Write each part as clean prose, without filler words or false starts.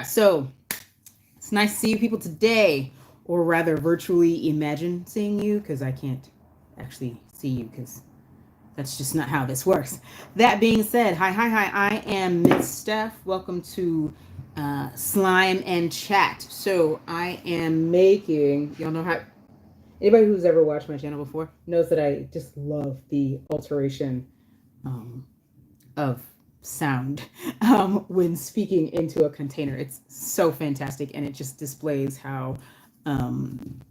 so it's nice to see you people today, or rather virtually imagine seeing you, because I can't actually see you because that's just not how this works. That being said, hi. I am Miss Steph. Welcome to Slime and Chat. So I am making, y'all know how, anybody who's ever watched my channel before knows that I just love the alteration of sound when speaking into a container. It's so fantastic, and it just displays how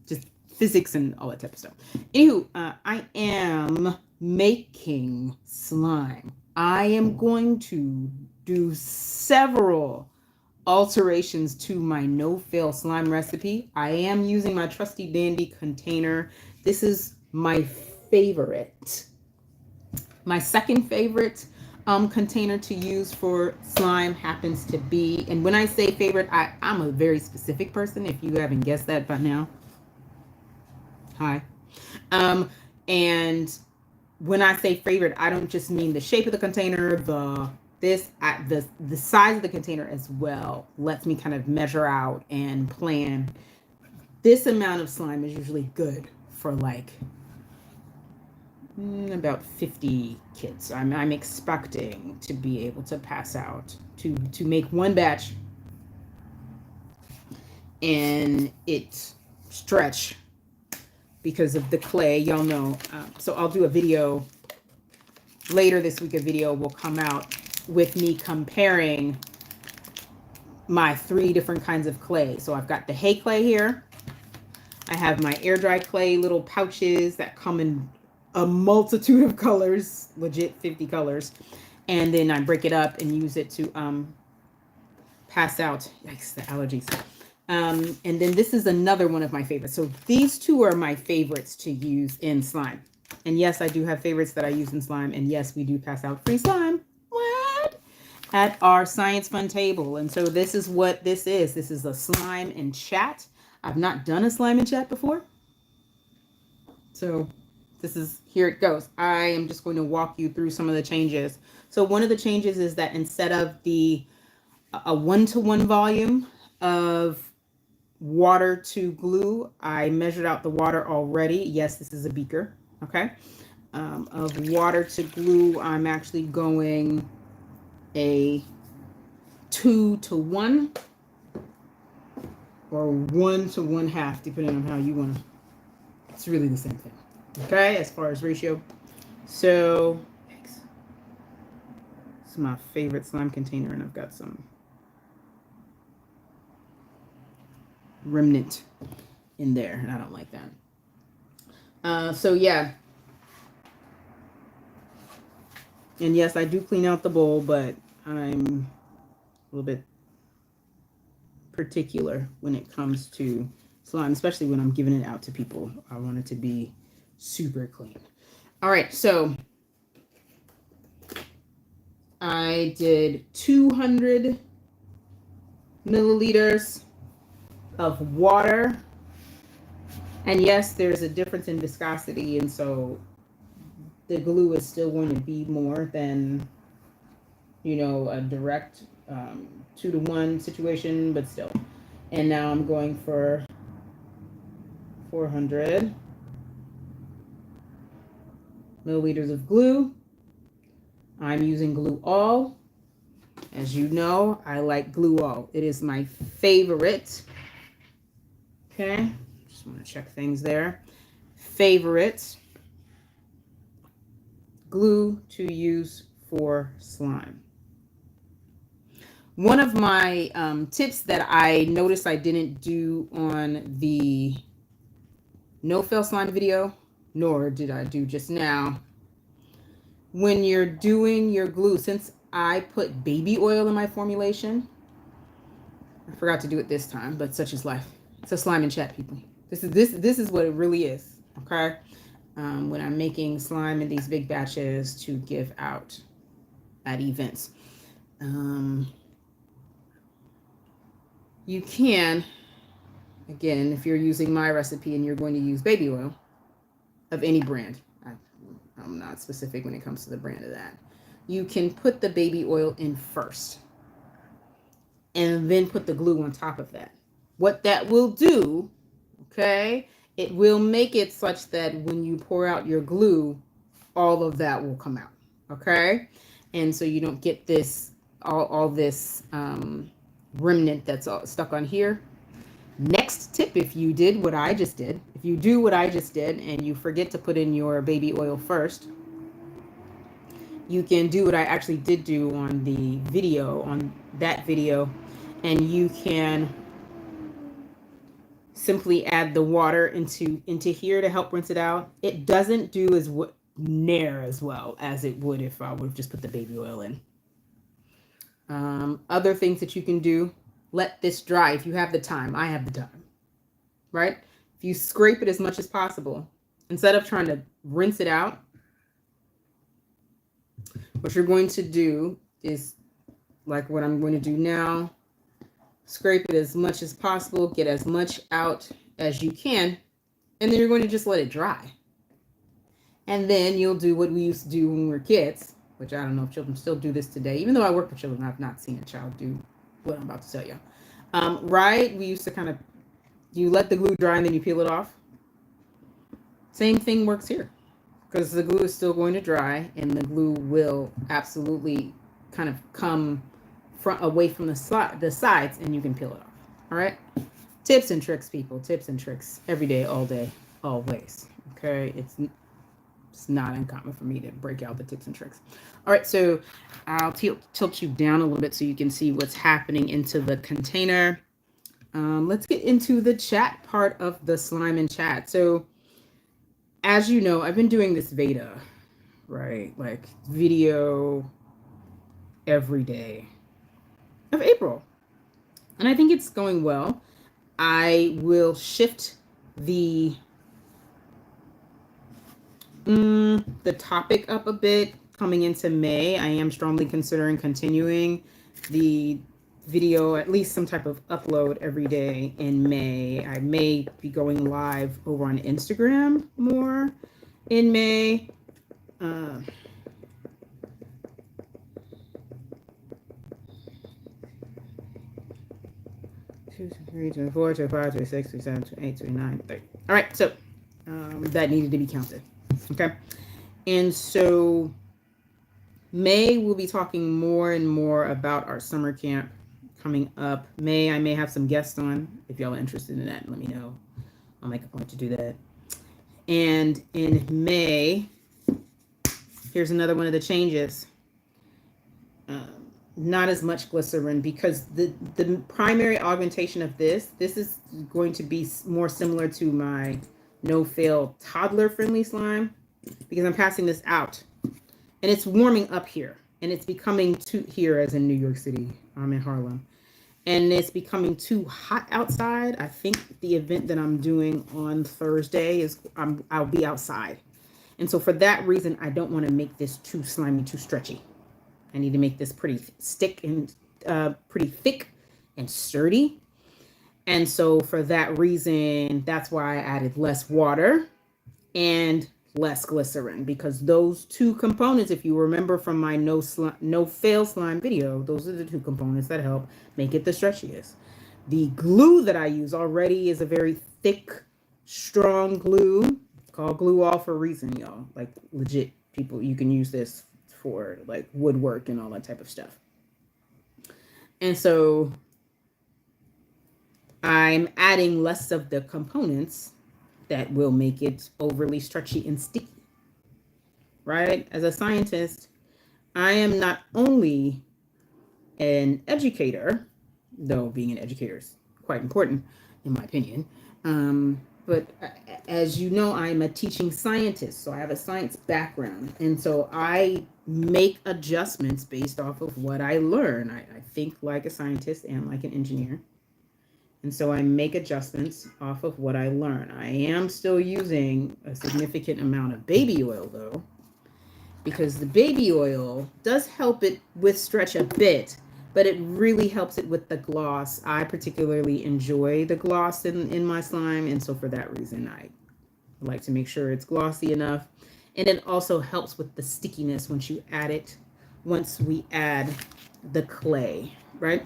just physics and all that type of stuff. Anywho, I am making slime. I am going to do several alterations to my no-fail slime recipe. I am using my trusty dandy container. This is my favorite. My second favorite container to use for slime happens to be, and when I say favorite, I'm a very specific person, if you haven't guessed that by now. Hi. And when I say favorite, I don't just mean the shape of the container, the size of the container as well lets me kind of measure out and plan. This amount of slime is usually good for like about 50 kits. I'm expecting to be able to pass out to make one batch and it stretch because of the clay, y'all know. So I'll do a video later this week. A video will come out with me comparing my 3 different kinds of clay. So I've got the hay clay here. I have my air dry clay little pouches that come in a multitude of colors, legit 50 colors. And then I break it up and use it to pass out. Yikes, the allergies. And then this is another one of my favorites. So these two are my favorites to use in slime. And yes, I do have favorites that I use in slime. And yes, we do pass out free slime. What? At our Science Fun table. And so this is what this is. This is a slime and chat. I've not done a slime and chat before. So this is, here it goes. I am just going to walk you through some of the changes. So one of the changes is that instead of a 1-to-1 volume of water to glue, I measured out the water already. Yes, this is a beaker. Okay. Of water to glue, I'm actually going a 2-to-1 or 1-to-1/2, depending on how you want to. It's really the same thing. Okay, as far as ratio. So this is my favorite slime container, and I've got some remnant in there, and I don't like that. So yeah, and yes, I do clean out the bowl, but I'm a little bit particular when it comes to slime, especially when I'm giving it out to people. I want it to be super clean. All right, so I did 200 milliliters of water. And yes, there's a difference in viscosity, and so the glue is still going to be more than, you know, a direct 2-to-1 situation, but still. And now I'm going for 400 milliliters of glue. I'm using Glue All. As you know, I like Glue All. It is my favorite. Okay, just want to check things there. Favorite glue to use for slime. One of my tips that I noticed I didn't do on the no-fail slime video, nor did I do just now. When you're doing your glue, since I put baby oil in my formulation, I forgot to do it this time, but such is life. It's a slime and chat, people. This is what it really is. Okay, when I'm making slime in these big batches to give out at events, you can, again, if you're using my recipe and you're going to use baby oil of any brand, I'm not specific when it comes to the brand of that, you can put the baby oil in first. and then put the glue on top of that. What that will do, okay, it will make it such that when you pour out your glue, all of that will come out, okay? And so you don't get this, all this remnant that's all stuck on here. Next tip, if you did what I just did, if you do what I just did and you forget to put in your baby oil first, you can do what I actually did do on the video, on that video, and you can simply add the water into here to help rinse it out. It doesn't do as near as well as it would if I would have just put the baby oil in. Other things that you can do, let this dry if you have the time. I have the time, right? If you scrape it as much as possible, instead of trying to rinse it out, what you're going to do is like what I'm going to do now. Scrape it as much as possible, get as much out as you can, and then you're going to just let it dry. And then you'll do what we used to do when we were kids, which I don't know if children still do this today. Even though I work with children, I've not seen a child do what I'm about to tell you. Right? We used to kind of, you let the glue dry and then you peel it off. Same thing works here, because the glue is still going to dry and the glue will absolutely kind of come away from the sides, and you can peel it off. All right? Tips and tricks, people. Tips and tricks every day, all day, always. Okay? It's not uncommon for me to break out the tips and tricks. All right, so I'll tilt you down a little bit so you can see what's happening into the container. Let's get into the chat part of the slime and chat. So as you know, I've been doing this VEDA, right? Like video every day of April. And I think it's going well. I will shift the topic up a bit coming into May. I am strongly considering continuing the video, at least some type of upload every day in May. I may be going live over on Instagram more in May. 2, 3, 24, 25, 26, 27, 28, 29, 30. All right, so that needed to be counted. Okay, and so May we'll be talking more and more about our summer camp coming up. I may have some guests on. If y'all are interested in that, let me know. I'll make a point to do that. And in May, here's another one of the changes. Not as much glycerin, because the primary augmentation of this is going to be more similar to my no-fail toddler-friendly slime, because I'm passing this out. And it's warming up here. And it's becoming too, here as in New York City. I'm in Harlem. And it's becoming too hot outside. I think the event that I'm doing on Thursday is I'll be outside. And so for that reason, I don't want to make this too slimy, too stretchy. I need to make this pretty thick and sturdy. And so for that reason, that's why I added less water and less glycerin, because those two components, if you remember from my no fail slime video, those are the two components that help make it the stretchiest. The glue that I use already is a very thick, strong glue. It's called glue all for a reason, y'all. Like legit people, you can use this for like woodwork and all that type of stuff. And so I'm adding less of the components that will make it overly stretchy and sticky, right? As a scientist, I am not only an educator, though being an educator is quite important in my opinion, but as you know, I'm a teaching scientist, so I have a science background, and so I make adjustments based off of what I learn. I think like a scientist and like an engineer. And so I make adjustments off of what I learn. I am still using a significant amount of baby oil, though, because the baby oil does help it with stretch a bit, but it really helps it with the gloss. I particularly enjoy the gloss in my slime, and so for that reason, I like to make sure it's glossy enough. And it also helps with the stickiness once we add the clay, right?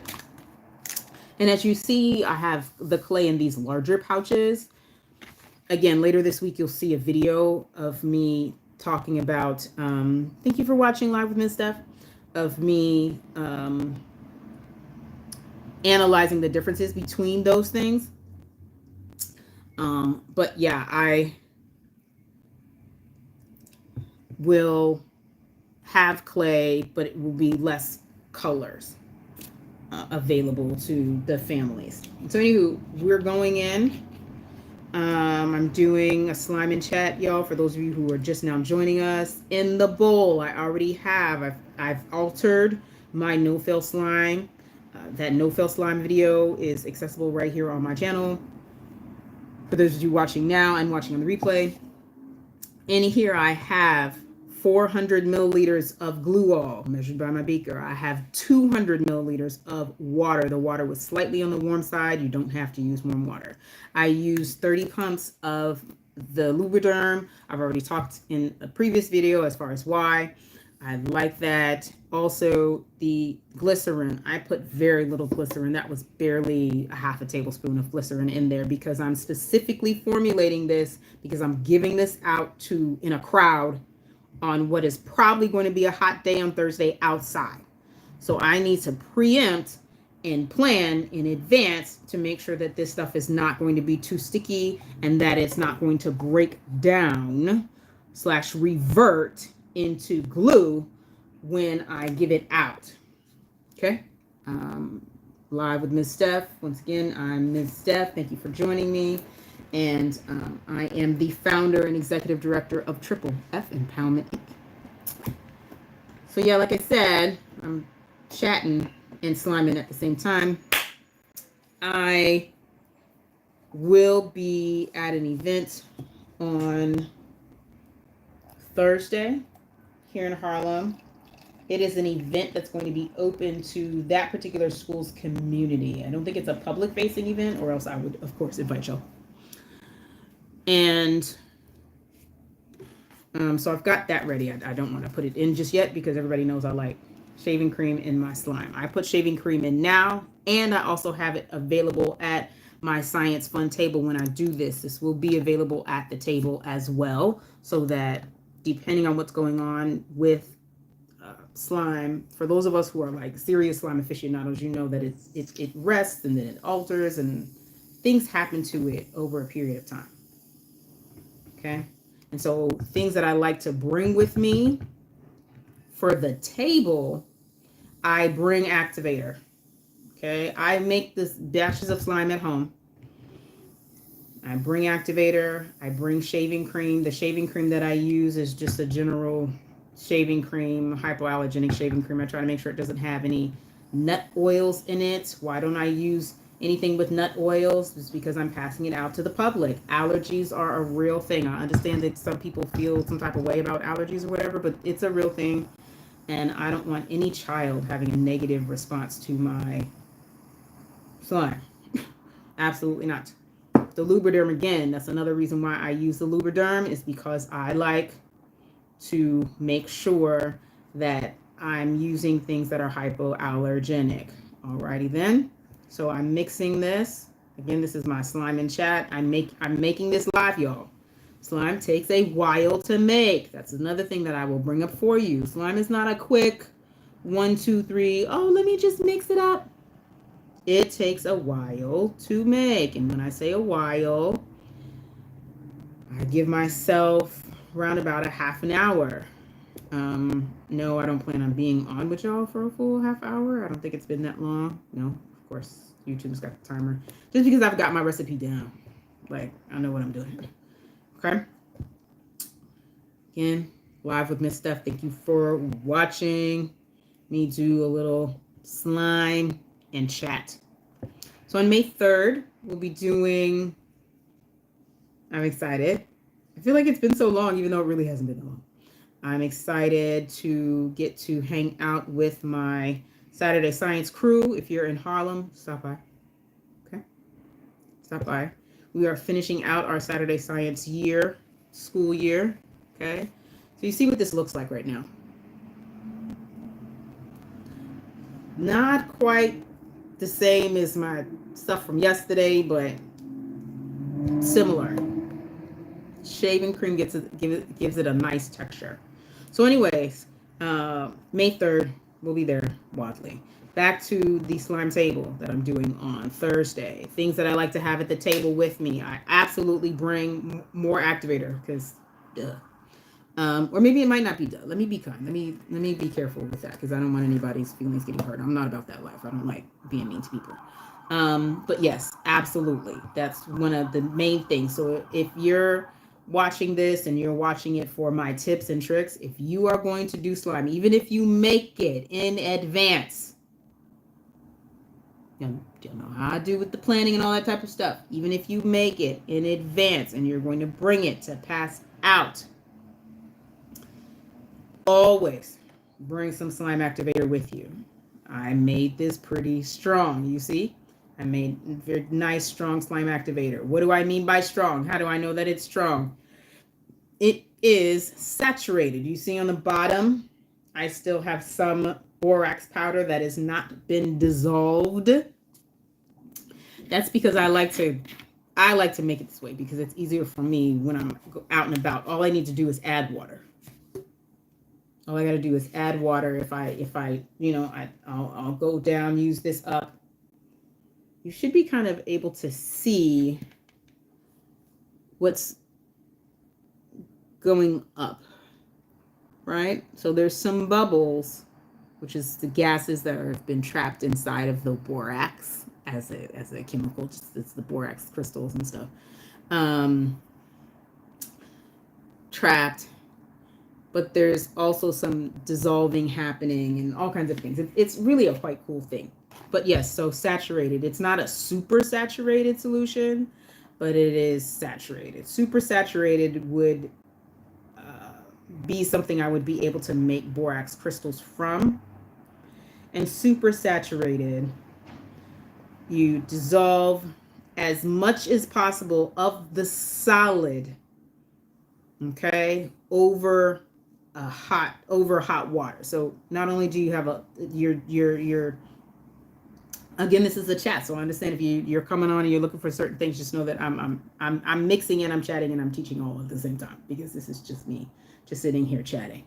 And as you see, I have the clay in these larger pouches. Again, later this week, you'll see a video of me talking about, thank you for watching Live with Miss Steph, of me analyzing the differences between those things. But yeah, I will have clay, but it will be less colors available to the families. So anywho, we're going in. I'm doing a slime and chat, y'all, for those of you who are just now joining us. In the bowl, I already have, I've altered my no-fail slime. That no-fail slime video is accessible right here on my channel. For those of you watching now and watching on the replay. In here, I have 400 milliliters of glue all measured by my beaker. I have 200 milliliters of water. The water was slightly on the warm side. You don't have to use warm water. I used 30 pumps of the Lubriderm. I've already talked in a previous video as far as why I like that. Also, the glycerin. I put very little glycerin. That was barely a half a tablespoon of glycerin in there because I'm specifically formulating this because I'm giving this out to in a crowd on what is probably going to be a hot day on Thursday outside. So I need to preempt and plan in advance to make sure that this stuff is not going to be too sticky and that it's not going to break down / revert into glue when I give it out. Okay. Live with Miss Steph. Once again, I'm Miss Steph. Thank you for joining me. And I am the founder and executive director of Triple F Empowerment Inc. So yeah, like I said, I'm chatting and sliming at the same time. I will be at an event on Thursday here in Harlem. It is an event that's going to be open to that particular school's community. I don't think it's a public-facing event, or else I would, of course, invite y'all. And so I've got that ready. I don't want to put it in just yet because everybody knows I like shaving cream in my slime. I put shaving cream in now, and I also have it available at my Science Fun table when I do this. This will be available at the table as well, so that depending on what's going on with slime, for those of us who are like serious slime aficionados, you know that it rests and then it alters and things happen to it over a period of time. Okay. And so things that I like to bring with me for the table, I bring Activator. Okay. I make this batches of slime at home. I bring Activator. I bring shaving cream. The shaving cream that I use is just a general shaving cream, hypoallergenic shaving cream. I try to make sure it doesn't have any nut oils in it. Why don't I use anything with nut oils? It's because I'm passing it out to the public. Allergies are a real thing. I understand that some people feel some type of way about allergies or whatever, but it's a real thing. And I don't want any child having a negative response to my slime. Absolutely not. The Lubriderm, again, that's another reason why I use the Lubriderm, is because I like to make sure that I'm using things that are hypoallergenic. Alrighty then. So I'm mixing this. Again, this is my slime and chat. I'm making this live, y'all. Slime takes a while to make. That's another thing that I will bring up for you. Slime is not a quick 1, 2, 3. Oh, let me just mix it up. It takes a while to make. And when I say a while, I give myself around about a half an hour. No, I don't plan on being on with y'all for a full half hour. I don't think it's been that long. No, of course, YouTube's got the timer. Just because I've got my recipe down. Like, I know what I'm doing. Okay? Again, live with Miss Steph. Thank you for watching me do a little slime and chat. So on May 3rd, we'll be doing... I'm excited. I feel like it's been so long, even though it really hasn't been that long. I'm excited to get to hang out with my Saturday Science crew. If you're in Harlem, stop by. Okay? Stop by. We are finishing out our Saturday Science year, school year. Okay? So you see what this looks like right now. Not quite the same as my stuff from yesterday, but similar. Shaving cream gives it a nice texture. So anyways, May 3rd, we'll be there, Wadley. Back to the slime table that I'm doing on Thursday. Things that I like to have at the table with me. I absolutely bring more Activator because, duh. Or maybe it might not be duh. Let me be kind. Let me be careful with that because I don't want anybody's feelings getting hurt. I'm not about that life. I don't like being mean to people. But yes, absolutely. That's one of the main things. So if you're watching this and you're watching it for my tips and tricks, if you are going to do slime, even if you make it in advance, you know how I do with the planning and all that type of stuff. Even if you make it in advance and you're going to bring it to pass out, always bring some slime activator with you. I made this pretty strong, you see? I made a very nice, strong slime activator. What do I mean by strong? How do I know that it's strong? It is saturated. You see on the bottom, I still have some borax powder that has not been dissolved. That's because I like to make it this way because it's easier for me when I'm out and about. All I need to do is add water. All I got to do is add water. If I, I'll go down, use this up. You should be kind of able to see what's going up, right? So there's some bubbles, which is the gases that have been trapped inside of the borax as a chemical. It's the borax crystals and stuff. Trapped. But there's also some dissolving happening and all kinds of things. It's really a quite cool thing. But yes, so saturated. It's not a super saturated solution, but it is saturated. Super saturated would be something I would be able to make borax crystals from. And super saturated, you dissolve as much as possible of the solid, okay, over hot water. So not only do you have your again, this is a chat, so I understand if you're coming on and you're looking for certain things, just know that I'm mixing and I'm chatting and I'm teaching all at the same time because this is just me just sitting here chatting.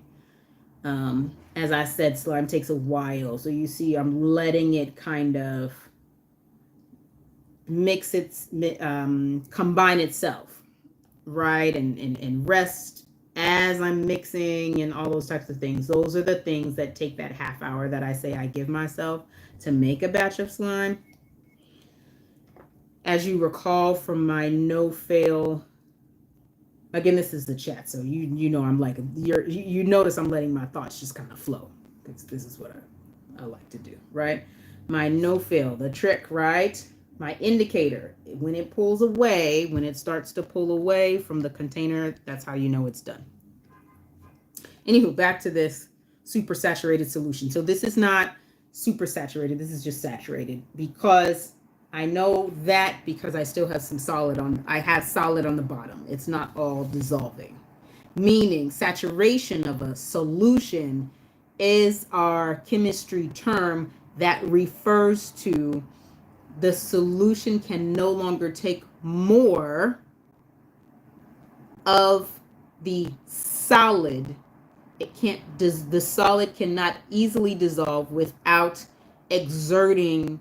As I said, slime takes a while, so you see I'm letting it kind of combine itself, right, and rest as I'm mixing and all those types of things. Those are the things that take that half hour that I say I give myself to make a batch of slime. As you recall from my no-fail, again, this is the chat, so you know I'm like, you notice I'm letting my thoughts just kind of flow. This is what I like to do, right? My no-fail, the trick, right? My indicator, when it pulls away, when it starts to pull away from the container, that's how you know it's done. Anywho, back to this super saturated solution. So this is not super saturated. This is just saturated because I know that because I still have some solid I have solid on the bottom. It's not all dissolving. Meaning saturation of a solution is our chemistry term that refers to the solution can no longer take more of the solid. It can't, the solid cannot easily dissolve without exerting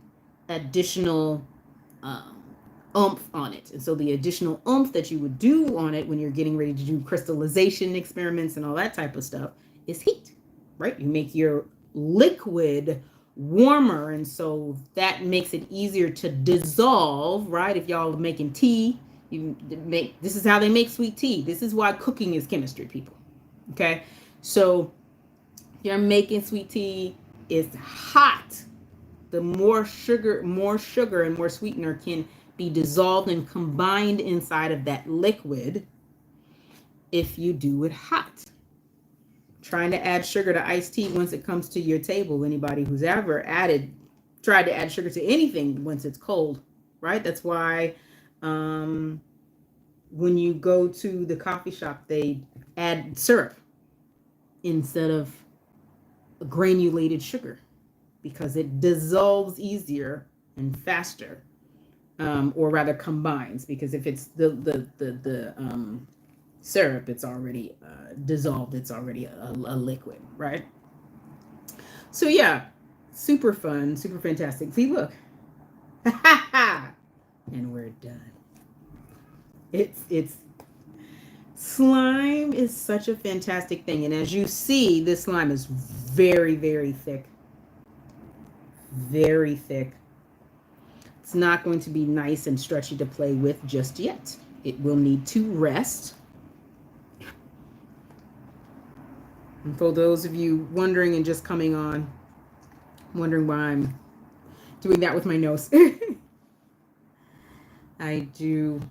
additional oomph on it. And so the additional oomph that you would do on it when you're getting ready to do crystallization experiments and all that type of stuff is heat, right? You make your liquid warmer, and so that makes it easier to dissolve, right? If y'all are making tea, this is how they make sweet tea. This is why cooking is chemistry, people. Okay, so you're making sweet tea, it's hot. The more sugar and more sweetener can be dissolved and combined inside of that liquid if you do it hot. Trying to add sugar to iced tea once it comes to your table. Anybody who's ever tried to add sugar to anything once it's cold, right? That's why when you go to the coffee shop, they add syrup instead of granulated sugar because it dissolves easier and faster, or rather combines, because if it's the syrup, it's already dissolved, it's already a liquid, right? So yeah, super fun, super fantastic. See, look. And we're done. It's slime is such a fantastic thing, and as you see, this slime is very, very thick. Very thick. It's not going to be nice and stretchy to play with just yet. It will need to rest. And for those of you wondering and just coming on, wondering why I'm doing that with my nose, I do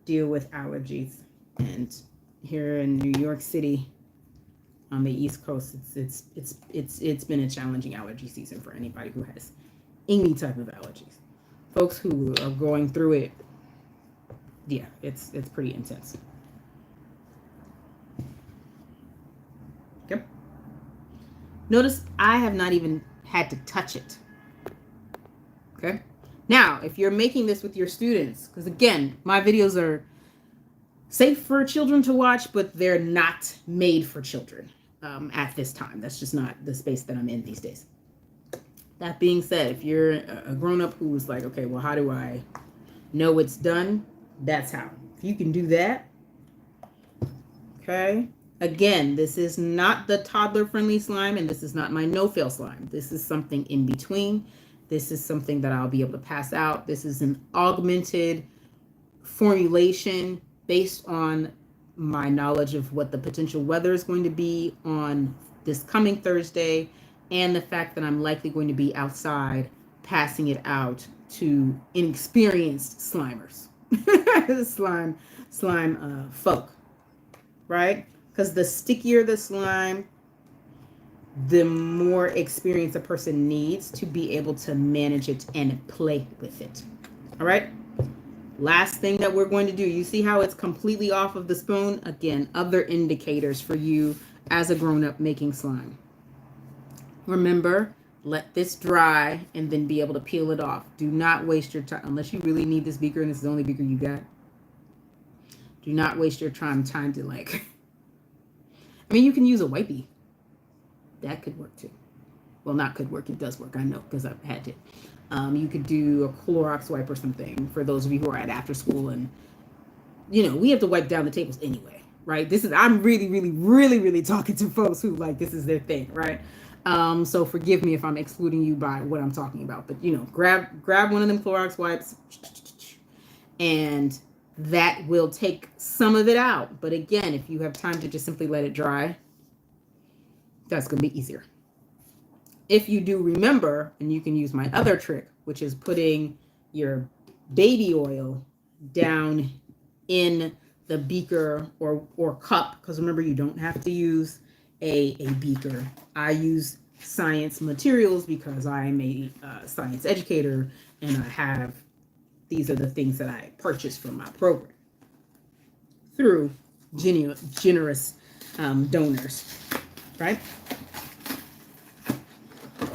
deal with allergies, and here in New York City on the East Coast, it's been a challenging allergy season for anybody who has any type of allergies. Folks who are going through it, yeah, it's pretty intense. Okay. Notice I have not even had to touch it. Okay. Now, if you're making this with your students, because again, my videos are safe for children to watch, but they're not made for children at this time. That's just not the space that I'm in these days. That being said, if you're a grown-up who's like, okay, well, how do I know it's done? That's how. If you can do that, okay? Again, this is not the toddler-friendly slime, and this is not my no-fail slime. This is something in between. This is something that I'll be able to pass out. This is an augmented formulation based on my knowledge of what the potential weather is going to be on this coming Thursday, and the fact that I'm likely going to be outside passing it out to inexperienced slimers, slime folk, right? Because the stickier the slime, the more experience a person needs to be able to manage it and play with it. All right. Last thing that we're going to do, you see how it's completely off of the spoon? Again, other indicators for you as a grown-up making slime. Remember, let this dry and then be able to peel it off. Do not waste your time, unless you really need this beaker and this is the only beaker you got. Do not waste your time trying to like, I mean, you can use a wipey. That could work too. Well, not could work, it does work, I know, because I've had it. You could do a Clorox wipe or something for those of you who are at after school, and you know, we have to wipe down the tables anyway, right? I'm really talking to folks who like this is their thing, right? So forgive me if I'm excluding you by what I'm talking about, but you know, grab one of them Clorox wipes, and that will take some of it out. But again, if you have time to just simply let it dry, that's going to be easier. If you do remember, and you can use my other trick, which is putting your baby oil down in the beaker or cup, because remember, you don't have to use a beaker. I use science materials because I'm a science educator, and these are the things that I purchased from my program through generous donors, right?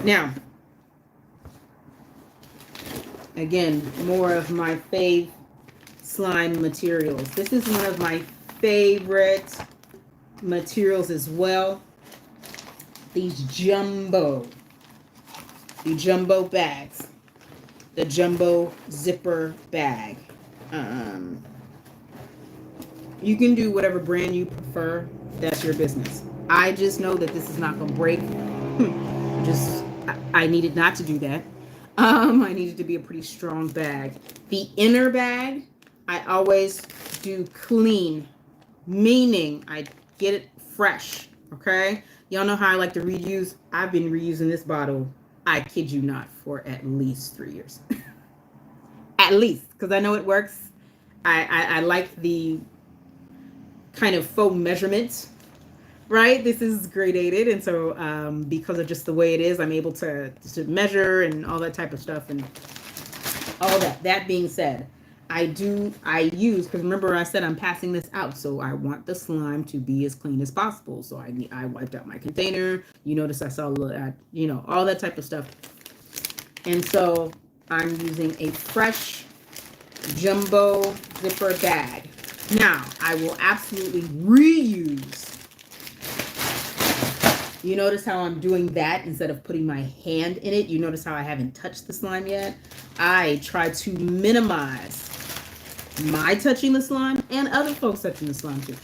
Now, again, more of my fave slime materials. This is one of my favorite materials as well. These jumbo bags, the jumbo zipper bag. You can do whatever brand you prefer. That's your business. I just know that this is not going to break. I needed not to do that. I needed to be a pretty strong bag. The inner bag, I always do clean, meaning I get it fresh, okay? Y'all know how I like to reuse. I've been reusing this bottle, I kid you not, for at least 3 years. At least, because I know it works. I like the kind of faux measurement, right? This is gradated, and so because of just the way it is, I'm able to measure and all that type of stuff and all that. That being said, I use, because remember I said I'm passing this out, so I want the slime to be as clean as possible. So I wiped out my container. You notice I saw, you know, all that type of stuff. And so I'm using a fresh jumbo zipper bag. Now, I will absolutely reuse. You notice how I'm doing that instead of putting my hand in it? You notice how I haven't touched the slime yet? I try to minimize my touching the slime and other folks touching the slime too.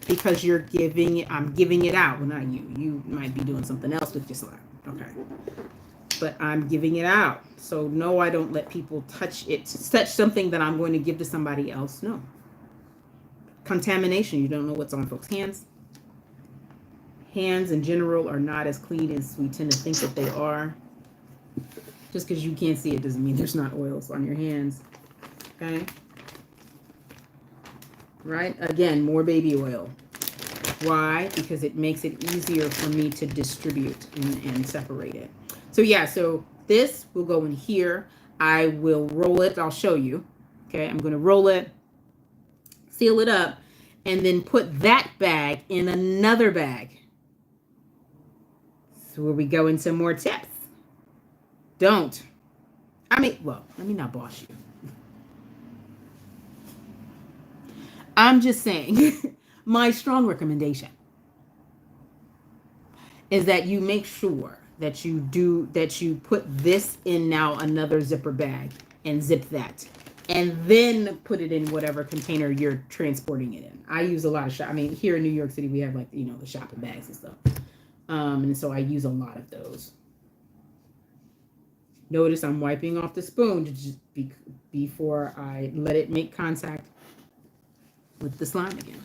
Because I'm giving it out. Well, not you. You might be doing something else with your slime. Okay. But I'm giving it out. So no, I don't let people touch it. Touch something that I'm going to give to somebody else. No. Contamination. You don't know what's on folks' hands. Hands in general are not as clean as we tend to think that they are. Just because you can't see it doesn't mean there's not oils on your hands. Okay? Right? Again, more baby oil. Why? Because it makes it easier for me to distribute and separate it. So yeah, so this will go in here. I will roll it. I'll show you. Okay, I'm going to roll it, seal it up, and then put that bag in another bag. So where we go into more tips. Don't. Well, let me not boss you. I'm just saying, my strong recommendation is that you make sure that you put this in now another zipper bag and zip that. And then put it in whatever container you're transporting it in. I use a lot of here in New York City, we have the shopping bags and stuff. And so I use a lot of those. Notice I'm wiping off the spoon to just before I let it make contact with the slime again.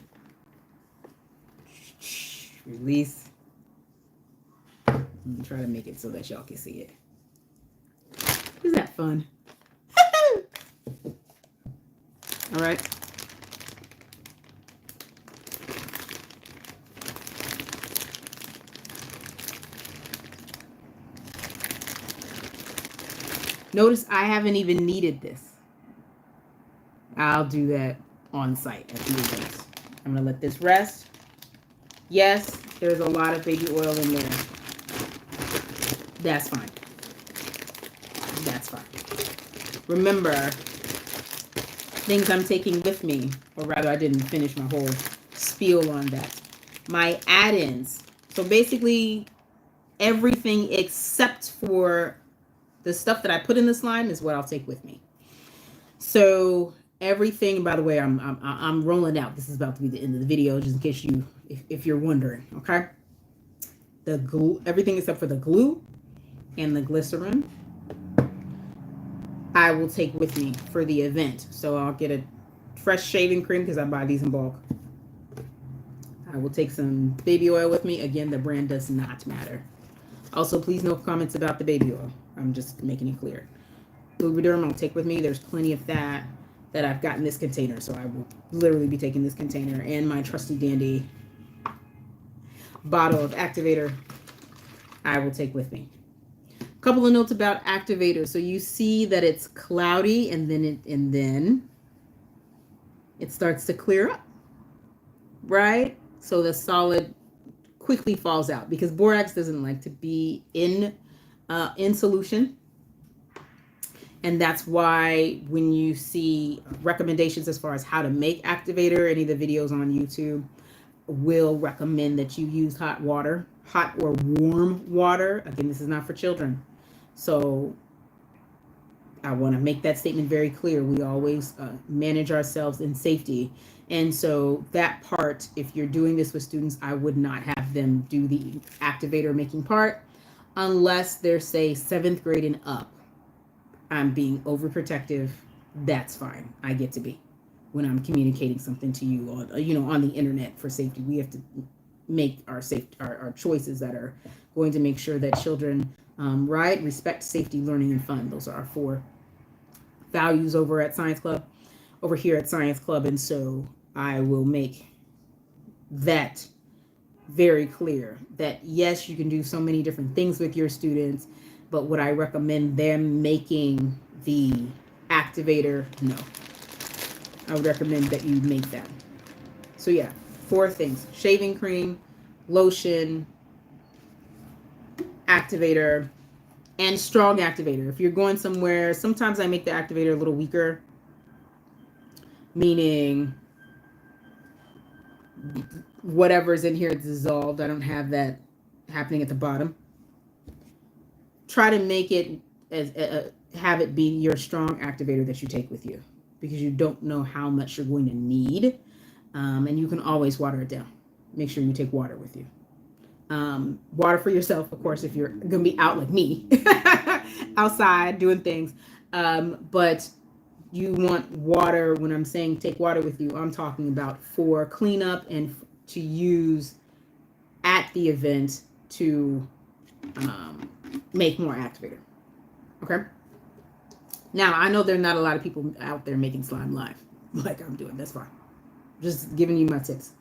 Release. I'm try to make it so that y'all can see it. Isn't that fun? All right. Notice I haven't even kneaded this. I'll do that on site at the event. I'm going to let this rest. Yes, there's a lot of baby oil in there. That's fine. That's fine. Remember, things I'm taking with me, or rather I didn't finish my whole spiel on that. My add-ins. So basically everything except for the stuff that I put in the slime is what I'll take with me. So everything, by the way, I'm rolling out. This is about to be the end of the video, just in case if you're wondering, okay? The glue, everything except for the glue and the glycerin, I will take with me for the event. So I'll get a fresh shaving cream because I buy these in bulk. I will take some baby oil with me. Again, the brand does not matter. Also, please no comments about the baby oil. I'm just making it clear. Lubriderm I'll take with me. There's plenty of that I've got in this container. So I will literally be taking this container and my trusty dandy bottle of Activator I will take with me. A couple of notes about Activator. So you see that it's cloudy and then it starts to clear up, right? So the solid quickly falls out because borax doesn't like to be in solution. And that's why when you see recommendations as far as how to make Activator, any of the videos on YouTube will recommend that you use hot water, hot or warm water. Again, this is not for children. So I want to make that statement very clear. We always manage ourselves in safety. And so that part, if you're doing this with students, I would not have them do the Activator making part unless they're, say, 7th grade and up. I'm being overprotective. That's fine. I get to be when I'm communicating something to you on the internet for safety. We have to make our choices that are going to make sure that children, respect, safety, learning, and fun. Those are our 4 values over here at Science Club. And so I will make that very clear that yes, you can do so many different things with your students, but would I recommend them making the Activator? No. I would recommend that you make that. So yeah, 4 things: shaving cream, lotion, Activator, And strong activator. If you're going somewhere, sometimes I make the activator a little weaker, meaning whatever's in here is dissolved. I don't have that happening at the bottom. Try to make it have it be your strong activator that you take with you, because you don't know how much you're going to need, and you can always water it down. Make sure you take water with you. Water for yourself, of course, if you're gonna be out like me, outside doing things. But you want water. When I'm saying take water with you, I'm talking about for cleanup and to use at the event to make more activator. Okay. Now, I know there are not a lot of people out there making slime live like I'm doing. That's fine. Just giving you my tips.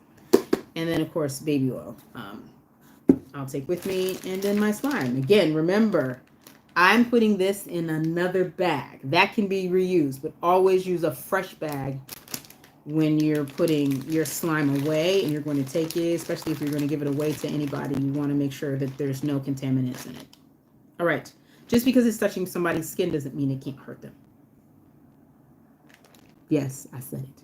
And then, of course, baby oil. I'll take with me, and then my slime. Again, remember, I'm putting this in another bag. That can be reused, but always use a fresh bag when you're putting your slime away and you're going to take it, especially if you're going to give it away to anybody. You want to make sure that there's no contaminants in it. All right. Just because it's touching somebody's skin doesn't mean it can't hurt them. Yes, I said it.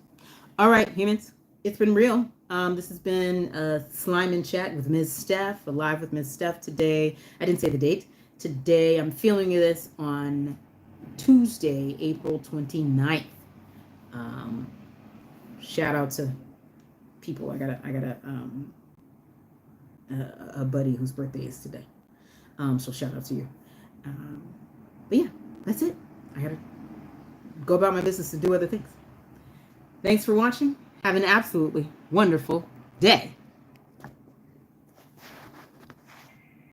All right, humans. It's been real. This has been a Slime and Chat with Ms. Steph, live with Ms. Steph today. I didn't say the date. Today, I'm filming this on Tuesday, April 29th. Shout out to people. I got a buddy whose birthday is today. So shout out to you. But yeah, that's it. I gotta go about my business and do other things. Thanks for watching. Have an absolutely wonderful day.